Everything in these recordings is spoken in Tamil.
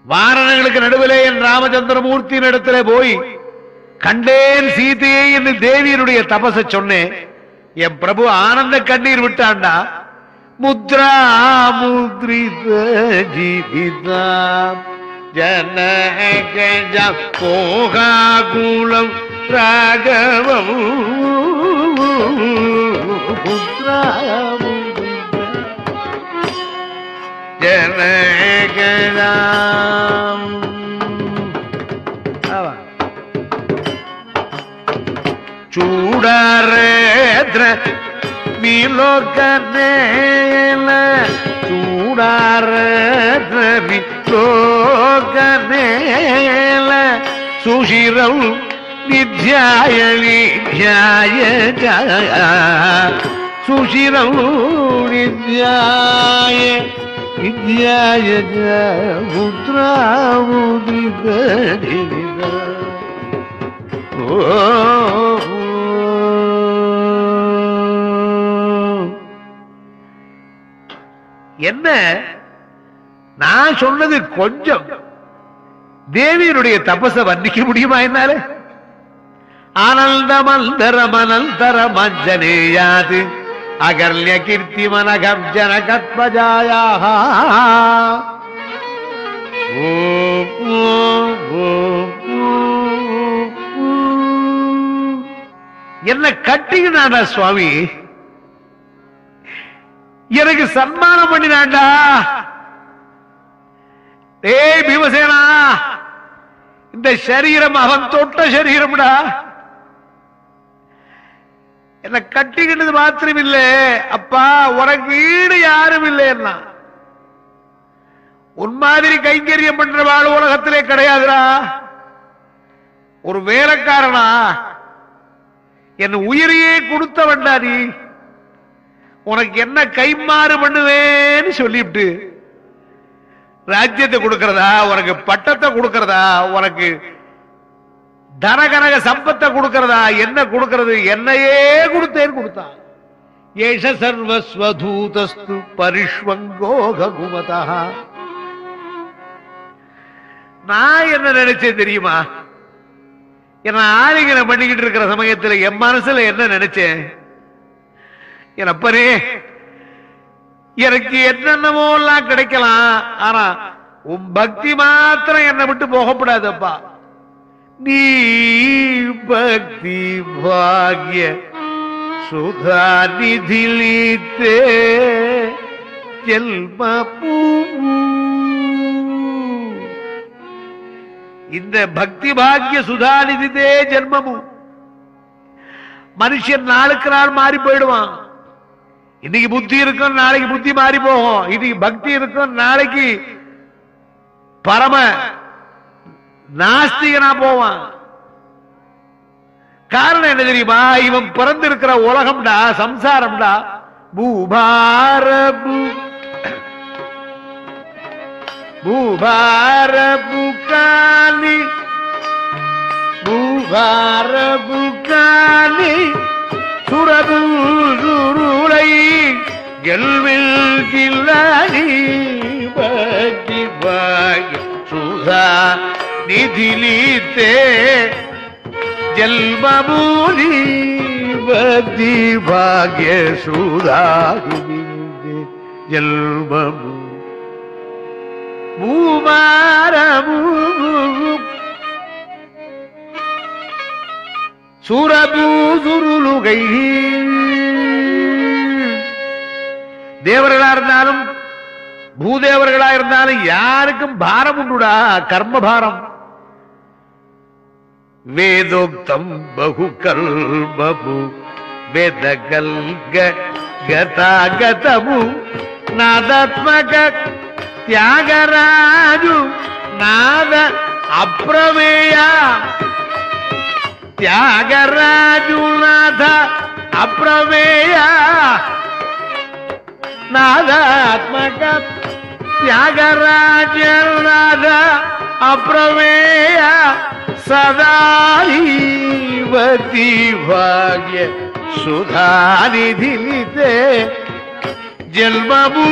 வாரணங்களுக்கு நடுவிலே என் ராமச்சந்திரமூர்த்தியின் இடத்துல போய் கண்டேன் சீதையை என்று தேவியனுடைய தபச சொன்னேன். என் பிரபு ஆனந்த கண்ணீர் விட்டாண்டா. முத்ரா முத்ரித ஜீவிதா ஜனகஜ கோகாகுலம் ராகவம் முத்ரா ஜனகஜாம் சூடாரேத்ர மீலோகனேல சூடாரேத்ர மீலோகனேல சுஷிரம் நித்யாய நித்யாய சுஷிரம் நித்யாய நித்யாய முத்ராமுதித என்ன நான் சொன்னது கொஞ்சம் தேவியனுடைய தபச வர்ணிக்க முடியுமா என்னால? ஆனந்தமந்தரமனந்தர மஞ்சனேயாது அகர்ல்ய கீர்த்தி மனகர்ஜன கத்மஜாயாக என்ன கட்டினாண்டா சுவாமி, எனக்கு சன்மானம் பண்ணினாண்டா. ஏய் பீமசேனா, இந்த சரீரம் அவன் தொட்ட சரீரம்டா. என்ன கட்டிக்கிட்டது மாத்திரம் இல்லை அப்பா, உனக்கு ஈடு யாரும் இல்லைன்னா. உன் மாதிரி கைங்கரியம் பண்ற வாழ் உலகத்திலே கிடையாதுடா. ஒரு வேலைக்காரனா என் உயிரையே கொடுத்தவன்டா நீ. உனக்கு என்ன கைமாறு பண்ணுவேன்னு சொல்லிவிட்டு ராஜ்யத்தை கொடுக்கிறதா, உனக்கு பட்டத்தை கொடுக்கிறதா, உனக்கு தனகனக சம்பத்தை கொடுக்கிறதா, என்ன கொடுக்கிறது? என்னையே கொடுத்தேன்னு கொடுத்தான். ஏஷ சர்வஸ்வதூதஸ்து பரிஷ்வங்கோகுமதா. நான் என்ன நினைச்சேன் தெரியுமா? என்ன ஆலிங்கனம் பண்ணிக்கிட்டு இருக்கிற சமயத்தில் என் மனசுல என்ன நினைச்சேன்? என் அப்பனே, எனக்கு என்னென்னமோ எல்லாம் கிடைக்கலாம், ஆனா உன் பக்தி மாத்திரம் என்னை விட்டு போகப்படாதப்பா. நீ பக்தி பாக்ய சுதா நிதிலித்தே ஜென்ம பூ. இந்த பக்தி பாக்ய சுதாநிதிதே ஜென்மமும். மனுஷன் நாளுக்கு நாள் மாறி போயிடுவான். இன்னைக்கு புத்தி இருக்கும், நாளைக்கு புத்தி மாறி போகும். இன்னைக்கு பக்தி இருக்கும், நாளைக்கு பரம நாஸ்திகனா போவான். காரணம் என்ன தெரியுமா? இவன் பிறந்திருக்கிற உலகம்டா, சம்சாரம்டா. பூபாரபு பூபாரபுகானி பூபாரபுகானி சுரபுருளை கெல்வில் கில்லாடி பக்தி பாக்ய சுதா நிதிலித்தே ஜல்மபூரி பக்தி பாக்ய சுதா நிதிலித்தே ஜல்மபூ பூமாரபூ சூரபூசுருளுகை. தேவர்களா இருந்தாலும் பூதேவர்களா இருந்தாலும் யாருக்கும் பாரம் உண்டுடா, கர்ம பாரம். வேதோக்தம் பகு கல்பபு வேதகல்க கதாகதமு நாதாத்மக தியாகராஜு நாத அப்ரமேயா. தியாகராஜு நாத அப்ரமேயா நாதாத்மக தியாகராஜ நாத அப்ரமேயா சதாவதி பாக்ய சுதாநிதிலிதே ஜல்மபூ.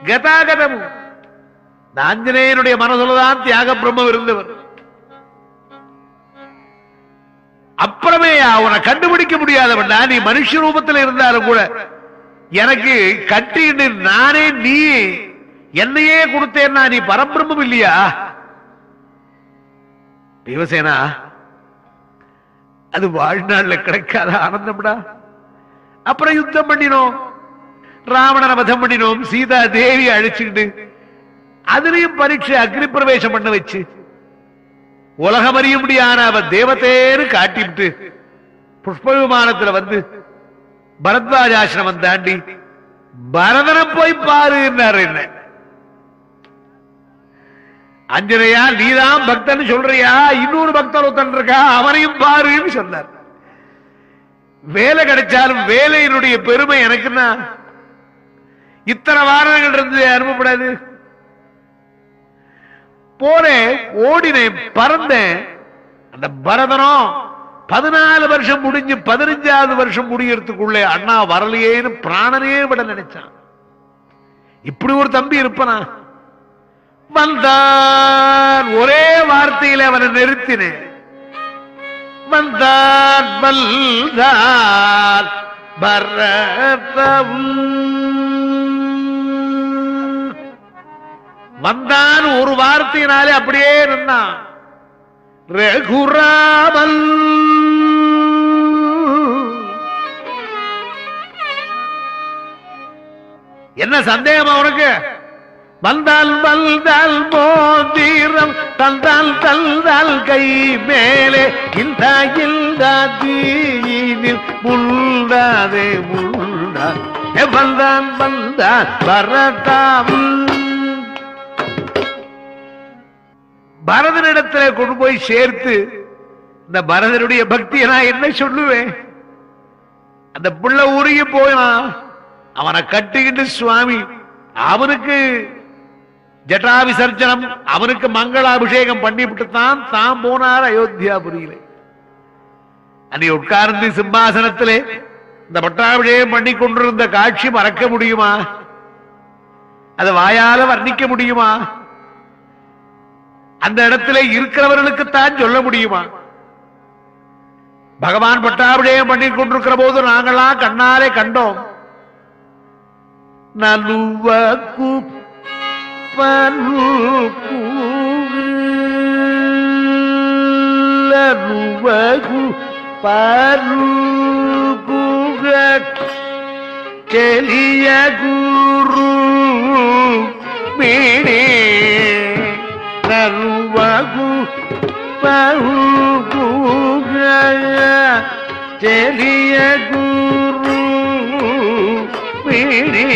கதாகதமும். ஆஞ்சநேயனுடைய மனசுலதான் தியாக பிரம்மம் இருந்தவர். அப்புறமே அவனை கண்டுபிடிக்க முடியாதவன். நீ மனுஷ ரூபத்தில் இருந்தாலும் கூட எனக்கு கட்டிட்டு நானே நீ என்னையே கொடுத்தேன்னா நீ பரபிரம்மம் இல்லையா? பீமசேனா, அது வாழ்நாள்ல கிடைக்காத ஆனந்தம்டா. அப்புறம் யுத்தம் பண்ணினோம், ராவணனை வதம் பண்ணினோம், சீதா தேவி அழிச்சுக்கிட்டு அதுலயும் பரீட்சை அக்னி பிரவேசம் பண்ண வச்சு உலகம் அறிய முடியான அவ தேவதேன்னு காட்டிவிட்டு புஷ்ப விமானத்துல வந்து பரத்வாஜ ஆசிரமம் தாண்டி பரதனை போய் பாரு என்ன. அஞ்சனையா, நீதான் பக்தன் சொல்றியா? இன்னொரு பக்தர் ஒருத்தன் இருக்கா, அவனையும் பாருன்னு சொன்னார். வேலை கிடைச்சாலும் வேலையினுடைய பெருமை எனக்குன்னா இத்தனை வாரணங்கள் இருந்து அனுப்பப்படாது. போனேன், ஓடினேன், பறந்தேன். அந்த பரதனம் 14 வருஷம் முடிஞ்சு 15வது வருஷம் முடியறதுக்குள்ளே அண்ணா வரலையேன்னு பிராணனே விட நினைச்சான். இப்படி ஒரு தம்பி இருப்பனா? வந்தான், ஒரே வார்த்தையில அவனை நிறுத்தினேன். வந்தான் வந்தான் பரதம், வந்தான் ஒரு வார்த்தையினாலே அப்படியே இருந்தான். ரகுராமன் என்ன சந்தேகம் அவனுக்கு? வந்தால் வந்தால் மோதிரம் தந்தால் தந்தால் கை மேலே இந்த தீனில் முள்ளாதே முள்ளா வந்தான் வந்தான் பரதாம். பரதனிடத்தில் கொண்டு போய் சேர்த்து இந்த பரதனுடைய பக்தியை நான் என்ன சொல்லுவேன்? அந்த பிள்ளை உருகி போயான். அவனை கட்டிக்கிட்டு சுவாமி அவனுக்கு ஜட்டா விசர்ஜனம், அவனுக்கு மங்களாபிஷேகம் பண்ணிவிட்டு தான் போனார் அயோத்தியாபுரியில. அன்னை உட்கார்ந்து சிம்மாசனத்திலே இந்த பட்டாபிஷேகம் பண்ணி கொண்டிருந்த காட்சி மறக்க முடியுமா? அதை வாயால வர்ணிக்க முடியுமா? அந்த இடத்துல இருக்கிறவர்களுக்குத்தான் சொல்ல முடியுமா? பகவான் பட்டாபிஷேகம் பண்ணி கொண்டிருக்கிற போது நாங்களாம் கண்ணாலே கண்டோம். நலுவகு பருகு பருகுக செலிய குரு மீனே நலுவகு பருகுக செலிய குரு மீனே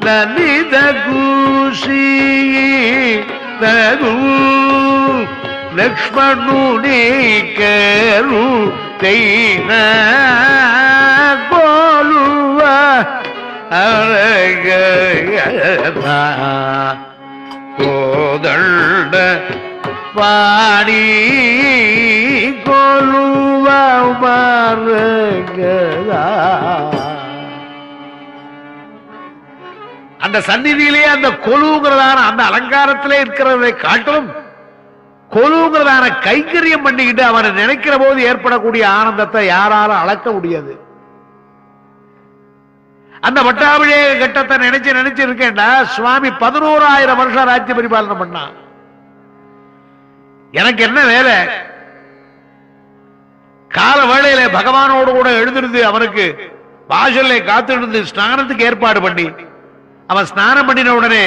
லலித குஷி தரு லக்ஷ்மணுனே கரு தைன கோலுவ அரக கோதண்ட பாடி கோலுவ மரகதா. அந்த சந்நிதியிலே அந்த கொலுங்கிறதான அந்த அலங்காரத்திலே இருக்கிறதை காட்டிலும் கொலுங்கிறதான கைங்கரியம் பண்ணிக்கிட்டு அவனை நினைக்கிற போது ஏற்படக்கூடிய ஆனந்தத்தை யாராலும் அளக்க முடியாது. அந்த பட்டாபிஷேக கட்டத்தை நினைச்சு இருக்கேன்டா. சுவாமி 11,000 வருஷம் ராஜ்ய பரிபாலனை பண்ணான். எனக்கு என்ன வேலை? கால வேளையில பகவானோடு கூட எழுந்திருந்து அவனுக்கு வாசல்ல காத்திருந்து ஸ்நானத்துக்கு ஏற்பாடு பண்ணி, அவன் ஸ்நானம் பண்ணின உடனே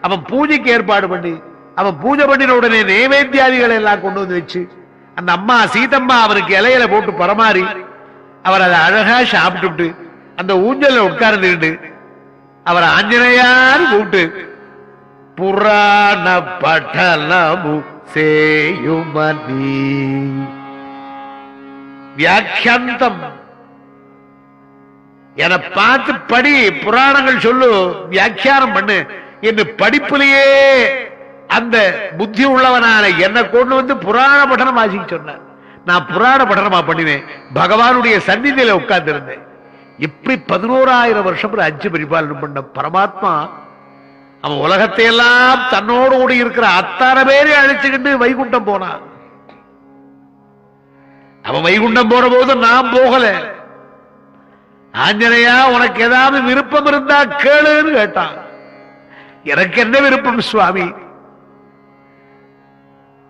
அவன் பூஜைக்கு ஏற்பாடு பண்ணி, அவன் பூஜை பண்ணின உடனே நைவேத்தியாதிகளை எல்லாம் கொண்டு வந்து வச்சு அந்த அம்மா சீதம்மா அவனுக்கு இலையில போட்டு பரமாறி அவர் அதை அழகா சாப்பிட்டு அந்த ஊஞ்சல்ல உட்கார்ந்துக்கிட்டு அவர் ஆஞ்சநேயான்னு கூப்பிட்டு புராண பட்டலமு சேயுமணி வியாக்கியாந்தம் என பார்த்து படி, புராணங்கள் சொல்லு, வியாக்கியானம் பண்ணு என்று படிப்பிலேயே அந்த புத்தி உள்ளவனான என்னை கொண்டு வந்து புராண பட்டனம் வாசிக்க சொன்னார். நான் புராண பட்டனமா பண்ணினேன். பகவானுடைய சந்நிதியில உட்கார்ந்து இருந்தேன். இப்படி 11,000 வருஷம் ராஜ்ய பரிபாலனம் பண்ண பரமாத்மா அவன் உலகத்தை எல்லாம் தன்னோடு கூடி இருக்கிற அத்தனை பேரை அழைச்சுக்கிட்டு வைகுண்டம் போனான். அவன் வைகுண்டம் போன போது நான் போகல. ஆஞ்சநேயா, உனக்கு ஏதாவது விருப்பம் இருந்தா கேளுன்னு கேட்டான். எனக்கு என்ன விருப்பம் சுவாமி?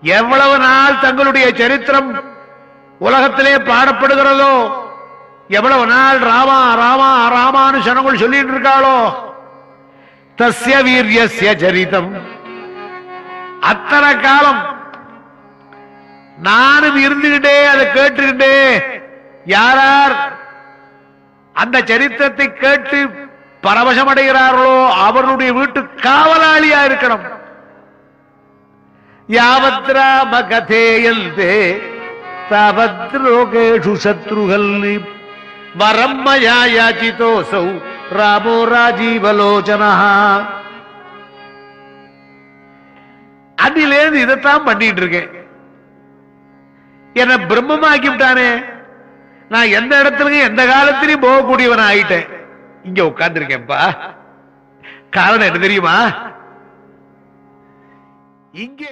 எவ்வளவு நாள் தங்களுடைய சரித்திரம் உலகத்திலே பாடப்படுகிறதோ, எவ்வளவு நாள் ராமா ராமா ராமானு ஜனங்கள் சொல்லிட்டு இருக்காளோ, தஸ்ய வீரியஸ்ய சரிதம், அத்தனை காலம் நானும் இருந்துகிட்டே அதை கேட்டுக்கிட்டே, யாரார் அந்த சரித்திரத்தை கேட்டு பரவசமடைகிறார்களோ அவர்களுடைய வீட்டு காவலாளியா இருக்கணும். யாவத்ராம கதேயல்தே தாவத்ரோகேஷு சத்ருகல் வரம் மயா யாசிதோசௌ ராமோ ராஜீவலோச்சனஹ. அதிலேருந்து இதைத்தான் பண்ணிட்டு இருக்கேன். என்ன பிரம்மமாக்கி விட்டானே, நான் எந்த இடத்துலயும் எந்த காலத்திலையும் போகக்கூடியவன் ஆயிட்டேன். இங்க உட்கார்ந்துருக்கேன்ப்பா. காரணம் என்ன தெரியுமா? இங்கே